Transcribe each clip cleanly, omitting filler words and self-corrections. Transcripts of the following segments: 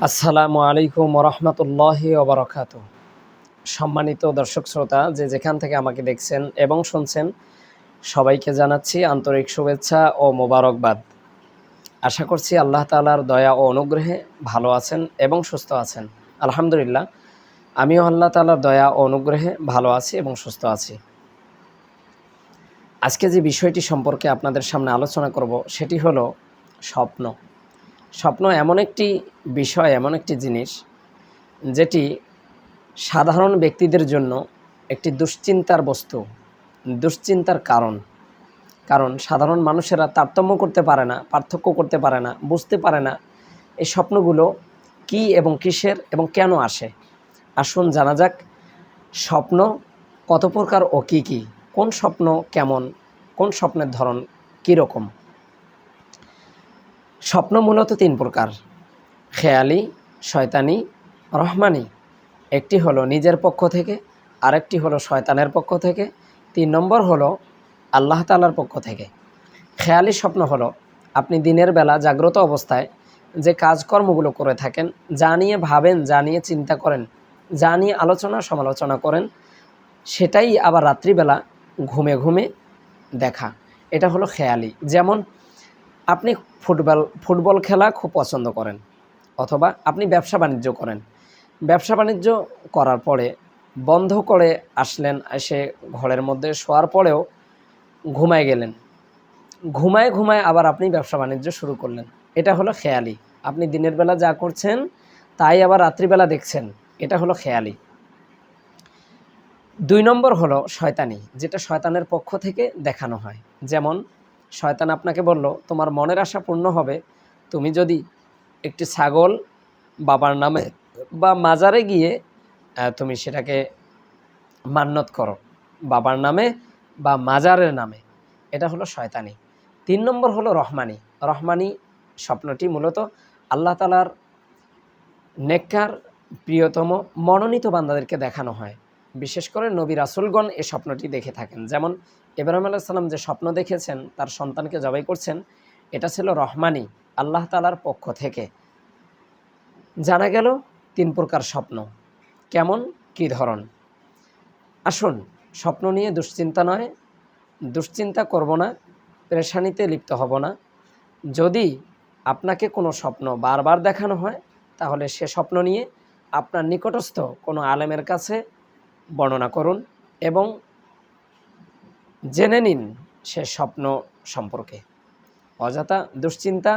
আসসালামু আলাইকুম ওরহমতুল্লাহি ওবরাকাতুহু। সম্মানিত দর্শক শ্রোতা, যে যেখান থেকে আমাকে দেখছেন এবং শুনছেন, সবাইকে জানাচ্ছি আন্তরিক শুভেচ্ছা ও মোবারকবাদ। আশা করছি আল্লাহ তাআলার দয়া ও অনুগ্রহে ভালো আছেন এবং সুস্থ আছেন। আলহামদুলিল্লাহ, আমিও আল্লাহ তাআলার দয়া ও অনুগ্রহে ভালো আছি এবং সুস্থ আছি। আজকে যে বিষয়টি সম্পর্কে আপনাদের সামনে আলোচনা করব সেটি হলো স্বপ্ন। স্বপ্ন এমন একটি বিষয়, এমন একটি জিনিস যেটি সাধারণ ব্যক্তিদের জন্য একটি দুশ্চিন্তার বস্তু, দুশ্চিন্তার কারণ সাধারণ মানুষেরা তারতম্য করতে পারে না, পার্থক্য করতে পারে না, বুঝতে পারে না এই স্বপ্নগুলো কী এবং কিসের এবং কেন আসে। আসুন জানা যাক স্বপ্ন কত প্রকার ও কী কী, কোন স্বপ্ন কেমন, কোন স্বপ্নের ধরন কীরকম। স্বপ্ন মূলত তিন প্রকার: খেয়ালি, শয়তানি, রহমানি। একটি হলো নিজের পক্ষ থেকে, আরেকটি হলো শয়তানের পক্ষ থেকে, 3 নম্বর হলো আল্লাহ তাআলার পক্ষ থেকে। খেয়ালি স্বপ্ন হলো আপনি দিনের বেলা জাগ্রত অবস্থায় যে কাজকর্মগুলো করে থাকেন, যা নিয়ে ভাবেন, যা নিয়ে চিন্তা করেন, যা নিয়ে আলোচনা সমালোচনা করেন, সেটাই আবার রাত্রিবেলা ঘুমে ঘুমে দেখা। এটা হলো খেয়ালি। যেমন আপনি ফুটবল খেলা খুব পছন্দ করেন, অথবা আপনি ব্যবসা বাণিজ্য করেন। ব্যবসা বাণিজ্য করার পরে বন্ধ করে আসলেন, এসে ঘরের মধ্যে শোয়ার পরেও ঘুমায় গেলেন। ঘুমায় আবার আপনি ব্যবসা বাণিজ্য শুরু করলেন। এটা হলো খেয়ালি। আপনি দিনের বেলা যা করছেন তাই আবার রাত্রিবেলা দেখছেন। এটা হলো খেয়ালি। 2 নম্বর হলো শয়তানি, যেটা শয়তানের পক্ষ থেকে দেখানো হয়। যেমন শয়তান আপনাকে বলল, তোমার মনের আশা পূর্ণ হবে তুমি যদি একটি ছাগল বাবার নামে বা মাজারে গিয়ে তুমি সেটাকে মান্নত করো, বাবার নামে বা মাজারের নামে। এটা হলো শয়তানি। 3 নম্বর হলো রহমানি। রহমানি স্বপ্নটি মূলত আল্লাহ তাআলার নেককার, প্রিয়তম, মনোনীত বান্দাদেরকে দেখানো হয়। বিশেষ করে নবী রাসূলগণ এই স্বপ্নটি দেখে থাকেন। যেমন ইব্রাহিম আলাইহিস সালাম যে স্বপ্ন দেখেছেন তার সন্তানকে জবাই করছেন, এটা ছিল রহমানি, আল্লাহ তাআলার পক্ষ থেকে। জানা গেল 3 প্রকার স্বপ্ন। কেমন, কী ধরন। আসুন স্বপ্ন নিয়ে দুশ্চিন্তা নয়, দুশ্চিন্তা করব না, পেরেশানিতে লিপ্ত হব না। যদি আপনাকে কোনো স্বপ্ন বারবার দেখানো হয়, তাহলে সে স্বপ্ন নিয়ে আপনার নিকটস্থ কোনো আলেমের কাছে বর্ণনা করুন এবং জেনে নিন সে স্বপ্ন সম্পর্কে। অযথা দুশ্চিন্তা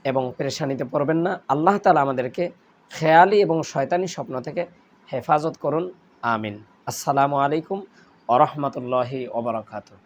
এবং পেরেশানিতে পড়বেন না। আল্লাহ তাআলা আমাদেরকে খেয়ালি এবং শয়তানি স্বপ্ন থেকে হেফাজত করুন। আমিন। আসসালামু আলাইকুম ওয়া রাহমাতুল্লাহি ওয়া বারাকাতুহু।